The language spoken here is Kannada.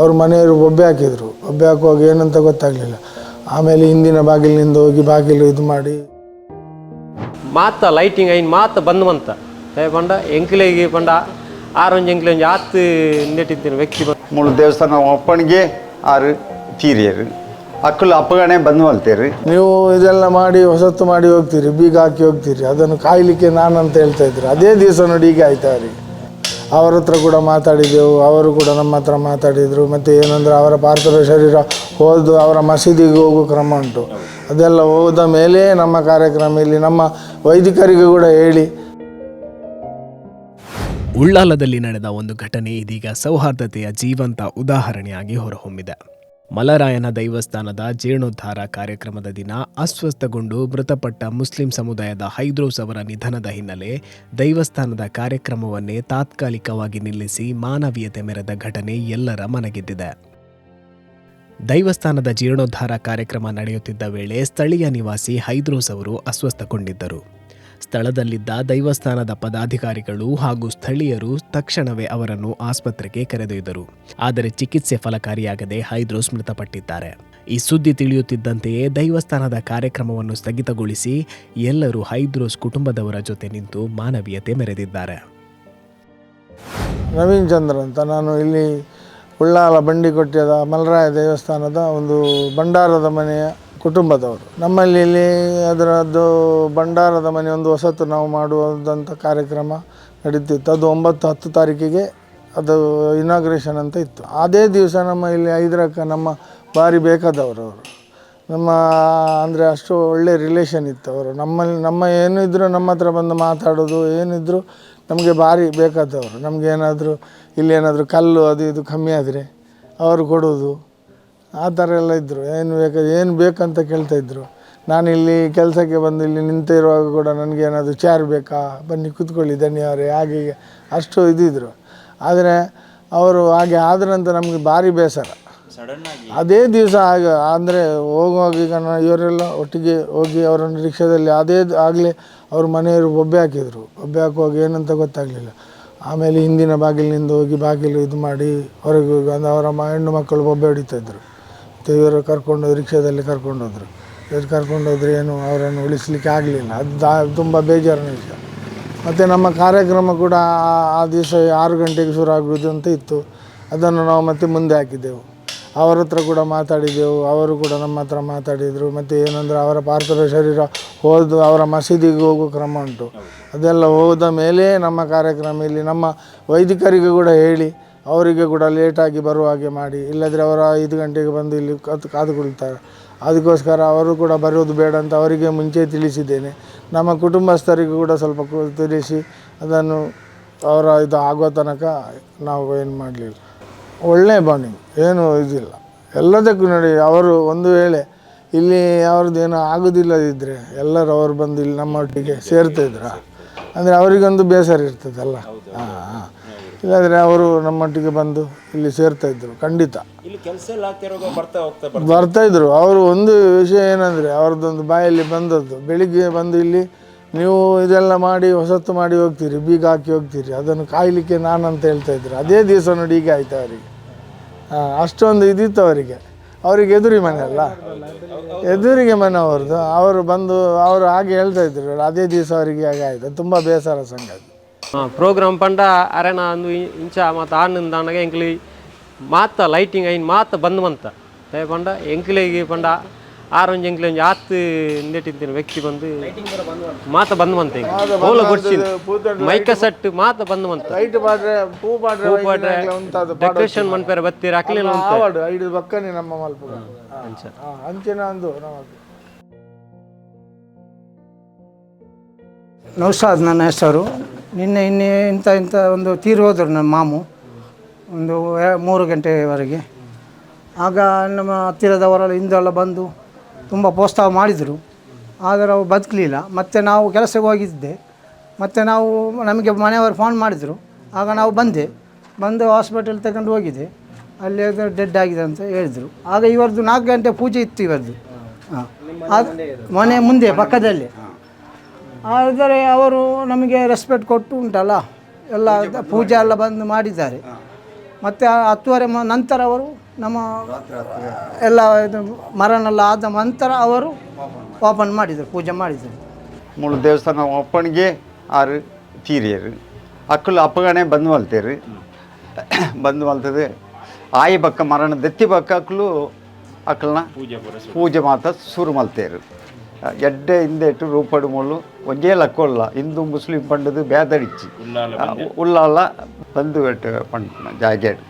ಅವ್ರ ಮನೆಯವರು ಬೊಬ್ಬೆ ಹಾಕಿದರು. ಬೊಬ್ಬೆ ಹಾಕುವಾಗ ಏನಂತ ಗೊತ್ತಾಗಲಿಲ್ಲ. ಆಮೇಲೆ ಹಿಂದಿನ ಬಾಗಿಲಿನಿಂದ ಹೋಗಿ ಬಾಗಿಲು ಇದು ಮಾಡಿ ಮಾತ ಲೈಟಿಂಗ್ ಐನ್ ಮಾತ ಬಂದವಂತ ಪಂಡ ಎಂಕ್ಲೆಗೆ ಪಂಡ ಆರೊಂಜು ಎಂಕ್ಲೆಂಜು ಆತು ನೆಟ್ಟಿದ್ದೇನೆ ವ್ಯಕ್ತಿ ಮೂಲ ದೇವಸ್ಥಾನ ಒಪ್ಪಣಿಗೆ ಆರು ತೀರಿಯರು ಅಕ್ಕಲು ಅಪ್ಪಗಣೆ ಬಂದು ಮಲ್ತೇರಿ. ನೀವು ಇದೆಲ್ಲ ಮಾಡಿ ಹೊಸತ್ತು ಮಾಡಿ ಹೋಗ್ತೀರಿ, ಬೀಗ ಹಾಕಿ ಹೋಗ್ತೀರಿ, ಅದನ್ನು ಕಾಯಲಿಕ್ಕೆ ನಾನಂತ ಹೇಳ್ತಾ ಇದ್ರು. ಅದೇ ದಿವಸ ನೋಡಿ ಈಗ ಆಯ್ತಾ ಅವ್ರಿಗೆ. ಅವರ ಹತ್ರ ಕೂಡ ಮಾತಾಡಿದೆವು, ಅವರು ಕೂಡ ನಮ್ಮ ಹತ್ರ ಮಾತಾಡಿದರು. ಮತ್ತು ಏನಂದರೆ ಅವರ ಪಾರ್ಥಿವ ಶರೀರ ಹೋದು ಅವರ ಮಸೀದಿಗೆ ಹೋಗೋ ಕ್ರಮ ಉಂಟು. ಅದೆಲ್ಲ ಹೋದ ಮೇಲೆ ನಮ್ಮ ಕಾರ್ಯಕ್ರಮ ಇಲ್ಲಿ ನಮ್ಮ ವೈದಿಕರಿಗೂ ಕೂಡ ಹೇಳಿ. ಉಳ್ಳಾಲದಲ್ಲಿ ನಡೆದ ಒಂದು ಘಟನೆ ಇದೀಗ ಸೌಹಾರ್ದತೆಯ ಜೀವಂತ ಉದಾಹರಣೆಯಾಗಿ ಹೊರಹೊಮ್ಮಿದೆ. ಮಲರಾಯನ ದೈವಸ್ಥಾನದ ಜೀರ್ಣೋದ್ಧಾರ ಕಾರ್ಯಕ್ರಮದ ದಿನ ಅಸ್ವಸ್ಥಗೊಂಡು ಮೃತಪಟ್ಟ ಮುಸ್ಲಿಂ ಸಮುದಾಯದ ಹೈದ್ರೋಸ್ ಅವರ ನಿಧನದ ಹಿನ್ನೆಲೆ ದೈವಸ್ಥಾನದ ಕಾರ್ಯಕ್ರಮವನ್ನೇ ತಾತ್ಕಾಲಿಕವಾಗಿ ನಿಲ್ಲಿಸಿ ಮಾನವೀಯತೆ ಮೆರೆದ ಘಟನೆ ಎಲ್ಲರ ಮನಗೆದ್ದಿದೆ. ದೈವಸ್ಥಾನದ ಜೀರ್ಣೋದ್ಧಾರ ಕಾರ್ಯಕ್ರಮ ನಡೆಯುತ್ತಿದ್ದ ವೇಳೆ ಸ್ಥಳೀಯ ನಿವಾಸಿ ಹೈದ್ರೋಸ್ ಅವರು ಅಸ್ವಸ್ಥಗೊಂಡಿದ್ದರು. ಸ್ಥಳದಲ್ಲಿದ್ದ ದೈವಸ್ಥಾನದ ಪದಾಧಿಕಾರಿಗಳು ಹಾಗೂ ಸ್ಥಳೀಯರು ತಕ್ಷಣವೇ ಅವರನ್ನು ಆಸ್ಪತ್ರೆಗೆ ಕರೆದೊಯ್ದರು. ಆದರೆ ಚಿಕಿತ್ಸೆ ಫಲಕಾರಿಯಾಗದೆ ಹೈದ್ರೋಸ್ ಮೃತಪಟ್ಟಿದ್ದಾರೆ. ಈ ಸುದ್ದಿ ತಿಳಿಯುತ್ತಿದ್ದಂತೆಯೇ ದೈವಸ್ಥಾನದ ಕಾರ್ಯಕ್ರಮವನ್ನು ಸ್ಥಗಿತಗೊಳಿಸಿ ಎಲ್ಲರೂ ಹೈದ್ರೋಸ್ ಕುಟುಂಬದವರ ಜೊತೆ ನಿಂತು ಮಾನವೀಯತೆ ಮೆರೆದಿದ್ದಾರೆ. ನವೀನ್ ಚಂದ್ರ ಅಂತ, ನಾನು ಇಲ್ಲಿ ಉಳ್ಳಾಲ ಬಂಡಿಕೊಟ್ಟಿಯದ ಮಲರಾಯ ದೇವಸ್ಥಾನದ ಒಂದು ಭಂಡಾರದ ಮನೆಯ ಕುಟುಂಬದವರು. ನಮ್ಮಲ್ಲಿ ಇಲ್ಲಿ ಅದರದ್ದು ಭಂಡಾರದ ಮನೆ ಒಂದು ಹೊಸತು ನಾವು ಮಾಡುವಂಥ ಕಾರ್ಯಕ್ರಮ ನಡೀತಿತ್ತು. ಅದು 9-10 ತಾರೀಕಿಗೆ ಅದು ಇನಾಗ್ರೇಷನ್ ಅಂತ ಇತ್ತು. ಅದೇ ದಿವಸ ನಮ್ಮ ಇಲ್ಲಿ ಹೈದ್ರಕ್ಕ ನಮ್ಮ ಭಾರಿ ಬೇಕಾದವರು ಅವರು. ನಮ್ಮ ಅಂದರೆ ಅಷ್ಟು ಒಳ್ಳೆ ರಿಲೇಷನ್ ಇತ್ತು ಅವರು. ನಮ್ಮ ಏನಿದ್ರು ನಮ್ಮ ಹತ್ರ ಬಂದು ಮಾತಾಡೋದು, ಏನಿದ್ರು ನಮಗೆ ಭಾರಿ ಬೇಕಾದವರು. ನಮಗೇನಾದರೂ ಇಲ್ಲೇನಾದರೂ ಕಲ್ಲು ಅದು ಇದು ಕಮ್ಮಿ ಆದರೆ ಅವರು ಕೊಡೋದು, ಆ ಥರ ಎಲ್ಲ ಇದ್ದರು. ಏನು ಬೇಕಂತ ಕೇಳ್ತಾಯಿದ್ರು. ನಾನು ಇಲ್ಲಿ ಕೆಲಸಕ್ಕೆ ಬಂದು ಇಲ್ಲಿ ನಿಂತಿರುವಾಗ ಕೂಡ ನನಗೇನಾದರೂ ಚೇರ್ ಬೇಕಾ, ಬನ್ನಿ ಕೂತ್ಕೊಳ್ಳಿ ಧನ್ಯವರೇ, ಹಾಗೆ ಅಷ್ಟು ಇದ್ದಿದ್ರು. ಆದರೆ ಅವರು ಹಾಗೆ ಆದ್ರಂತ ನಮಗೆ ಭಾರಿ ಬೇಸರ. ಅದೇ ದಿವಸ ಅಂದರೆ ಹೋಗುವಾಗ ಈಗ ಇವರೆಲ್ಲ ಒಟ್ಟಿಗೆ ಹೋಗಿ ಅವರನ್ನು ರಿಕ್ಷಾದಲ್ಲಿ ಆಗಲೇ ಅವ್ರ ಮನೆಯವರು ಬೊಬ್ಬೆ ಹಾಕಿದರು. ಬೊಬ್ಬೆ ಹಾಕುವಾಗ ಏನಂತ ಗೊತ್ತಾಗಲಿಲ್ಲ. ಆಮೇಲೆ ಹಿಂದಿನ ಬಾಗಿಲಿನಿಂದ ಹೋಗಿ ಬಾಗಿಲು ಇದು ಮಾಡಿ ಹೊರಗೆ ಹೋಗಿ ಅಂದರೆ ಅವರ ಹೆಣ್ಣು ಮಕ್ಕಳು ಬೊಬ್ಬೆ ಹೊಡಿತಾಯಿದ್ರು. ಮತ್ತು ಇವರು ಕರ್ಕೊಂಡೋಗಿ ರಿಕ್ಷಾದಲ್ಲಿ ಕರ್ಕೊಂಡೋದ್ರು. ಕರ್ಕೊಂಡೋದ್ರೆ ಏನು ಅವರನ್ನು ಉಳಿಸ್ಲಿಕ್ಕೆ ಆಗಲಿಲ್ಲ. ಅದು ತುಂಬ ಬೇಜಾರಿನ ವಿಷಯ. ಮತ್ತು ನಮ್ಮ ಕಾರ್ಯಕ್ರಮ ಕೂಡ ಆ ದಿವಸ 6 ಗಂಟೆಗೆ ಶುರು ಆಗೋದು ಅಂತ ಇತ್ತು. ಅದನ್ನು ನಾವು ಮತ್ತೆ ಮುಂದೆ ಹಾಕಿದ್ದೆವು. ಅವರ ಹತ್ರ ಕೂಡ ಮಾತಾಡಿದೆವು, ಅವರು ಕೂಡ ನಮ್ಮ ಹತ್ರ ಮಾತಾಡಿದರು. ಮತ್ತು ಏನಂದರೆ ಅವರ ಪಾರ್ಥಿವ ಶರೀರ ಹೋದು ಅವರ ಮಸೀದಿಗೆ ಹೋಗೋ ಕ್ರಮ ಉಂಟು. ಅದೆಲ್ಲ ಹೋದ ಮೇಲೆ ನಮ್ಮ ಕಾರ್ಯಕ್ರಮ ಇಲ್ಲಿ ನಮ್ಮ ವೈದಿಕರಿಗೂ ಕೂಡ ಹೇಳಿ ಅವರಿಗೆ ಕೂಡ ಲೇಟಾಗಿ ಬರುವ ಹಾಗೆ ಮಾಡಿ, ಇಲ್ಲದ್ರೆ ಅವರು 5 ಗಂಟೆಗೆ ಬಂದು ಇಲ್ಲಿ ಕಾದು ಕುಳಿತಾರೆ. ಅದಕ್ಕೋಸ್ಕರ ಅವರು ಕೂಡ ಬರೋದು ಬೇಡ ಅಂತ ಅವರಿಗೆ ಮುಂಚೆ ತಿಳಿಸಿದ್ದೇನೆ. ನಮ್ಮ ಕುಟುಂಬಸ್ಥರಿಗೂ ಕೂಡ ಸ್ವಲ್ಪ ತಿಳಿಸಿ ಅದನ್ನು ಅವರ ಇದು ಆಗೋ ತನಕ ನಾವು ಏನು ಮಾಡಲಿಲ್ಲ. ಒಳ್ಳೆಯ ಬಾಂಡಿಂಗ್, ಏನು ಇದಿಲ್ಲ. ಎಲ್ಲದಕ್ಕೂ ನೋಡಿ ಅವರು ಒಂದು ವೇಳೆ ಇಲ್ಲಿ ಅವ್ರದ್ದು ಏನೋ ಆಗೋದಿಲ್ಲದಿದ್ದರೆ ಎಲ್ಲರೂ ಅವರು ಬಂದು ಇಲ್ಲಿ ನಮ್ಮೊಟ್ಟಿಗೆ ಸೇರ್ತಾಯಿದ್ರು. ಅಂದರೆ ಅವರಿಗೊಂದು ಬೇಸರ ಇರ್ತದಲ್ಲ. ಹಾಂ, ಇಲ್ಲಾಂದರೆ ಅವರು ನಮ್ಮೊಟ್ಟಿಗೆ ಬಂದು ಇಲ್ಲಿ ಸೇರ್ತಾಯಿದ್ರು. ಖಂಡಿತ ಬರ್ತಾಯಿದ್ರು. ಅವರು ಒಂದು ವಿಷಯ ಏನಂದರೆ ಅವ್ರದ್ದೊಂದು ಬಾಯಲ್ಲಿ ಬಂದದ್ದು, ಬೆಳಿಗ್ಗೆ ಬಂದು ಇಲ್ಲಿ ನೀವು ಇದೆಲ್ಲ ಮಾಡಿ ಹೊಸತ್ತು ಮಾಡಿ ಹೋಗ್ತೀರಿ, ಬೀಗ ಹಾಕಿ ಹೋಗ್ತೀರಿ, ಅದನ್ನು ಕಾಯಲಿಕ್ಕೆ ನಾನಂತ ಹೇಳ್ತಾಯಿದ್ರು. ಅದೇ ದಿವಸ ನೋಡಿ ಈಗ ಆಯಿತು ಅವರಿಗೆ. ಅಷ್ಟೊಂದು ಇದಿತ್ತು ಅವರಿಗೆ ಎದುರಿ ಮನೆ ಅಲ್ಲ, ಎದುರಿಗೆ ಮನೆ ಅವ್ರದ್ದು. ಅವರು ಬಂದು ಅವರು ಹಾಗೆ ಹೇಳ್ತಾಯಿದ್ರು. ಅದೇ ದಿವಸ ಅವರಿಗೆ ಹಾಗೆ ಆಯಿತು. ತುಂಬ ಬೇಸರ ಸಂಗತಿ. ಪ್ರೋಗ್ರಾಮ್ ಪಂಡ ಅರೆನ ಅಂದು ಇಂಚ ಮತ್ತು ಆನಂದಾನಾಗ ಎಂಕ್ಲಿ ಮಾತ ಲೈಟಿಂಗ್ ಐನ್ ಮಾತ ಬಂದವಂತ ಪಂಡ ಎಂಕ್ಲೆಗೆ ಪಂಡ ಆರೊಂಜು ಎಂಕ್ಲೆಂಜು ಆತು ನೆಟ್ಟಿದ್ದೇನೆ ವ್ಯಕ್ತಿ ಬಂದು ಮಾತ ಬಂದವಂತ ಓಲ ಗೊಡ್ಸಿ ಮೈಕ ಸೆಟ್ ಮಾತ ಬಂದವಂತ ಡೆಕೋರೇಷನ್ ಮನ್ಪೇರ ಬತ್ತೀರ ಅಕ್ಲಿಲ್ಲ ಐದು ಬಕ್ಕನೆ ನಮ್ಮ ಮಲ್ಪ ಅಂಚಿನ ಅಂದು ನೌಶಾದ್ ನನ್ನ ಹೆಸರು. ನಿನ್ನೆ ಇಂಥ ಒಂದು ತೀರು ಹೋದರು ನನ್ನ ಮಾಮು ಒಂದು 3 ಗಂಟೆವರೆಗೆ. ಆಗ ನಮ್ಮ ಹತ್ತಿರದವರೆಲ್ಲ ಹಿಂದೆಲ್ಲ ಬಂದು ತುಂಬ ಪ್ರೋತ್ಸಾಹ ಮಾಡಿದರು. ಆದರೆ ಅವು ಬದುಕಲಿಲ್ಲ. ಮತ್ತು ನಾವು ಕೆಲಸಕ್ಕೆ ಹೋಗಿದ್ದೆ. ಮತ್ತು ನಮಗೆ ಮನೆಯವರು ಫೋನ್ ಮಾಡಿದರು. ಆಗ ನಾವು ಬಂದು ಹಾಸ್ಪಿಟಲ್ ತಗೊಂಡು ಹೋಗಿದೆ. ಅಲ್ಲಿ ಅದು ಡೆಡ್ ಆಗಿದೆ ಅಂತ ಹೇಳಿದರು. ಆಗ ಇವರದ್ದು 4 ಗಂಟೆ ಪೂಜೆ ಇತ್ತು ಇವರದ್ದು. ಅದು ಮನೆ ಮುಂದೆ ಪಕ್ಕದಲ್ಲಿ. ಆದರೆ ಅವರು ನಮಗೆ ರೆಸ್ಪೆಕ್ಟ್ ಕೊಟ್ಟು ಉಂಟಲ್ಲ, ಎಲ್ಲ ಪೂಜೆ ಎಲ್ಲ ಬಂದು ಮಾಡಿದ್ದಾರೆ. ಮತ್ತು 10:30 ನಂತರ ಅವರು ನಮ್ಮ ಎಲ್ಲ ಇದು ಮರನೆಲ್ಲ ಆದ ನಂತರ ಅವರು ಓಪನ್ ಮಾಡಿದರು, ಪೂಜೆ ಮಾಡಿದರು. ಮೂಲ ದೇವಸ್ಥಾನ ಒಪ್ಪಣಿಗೆ 6 ತೀರಿಯರು ಅಕ್ಕಲು ಅಪ್ಪಗಣೆ ಬಂದು ಮಲ್ತೇರು ಬಂದು ಮಲ್ತದೆ ಆಯಿ ಬಕ್ಕ ಮರಣ ದೆತ್ತಿ ಬಕ್ಕ ಅಕ್ಕಲು ಅಕ್ಕಲ್ನ ಪೂಜೆ ಮಾತ ಶುರು ಮಲ್ತೇರು. ಎಡ್ಡೆ ಹಿಂದೆ ಇಟ್ಟು ರೂಪಡು ಮೊಳ್ಳು ಒಂಜೇ ಲಕ್ಕೊಲ್ಲ ಹಿಂದೂ ಮುಸ್ಲಿಂ ಪಂಡದು ಬೇದಡಿಚ್ಚಿ ಉಳ್ಳಾಲ ಬಂದು ಪಂಡ ಜಾಗೇಡು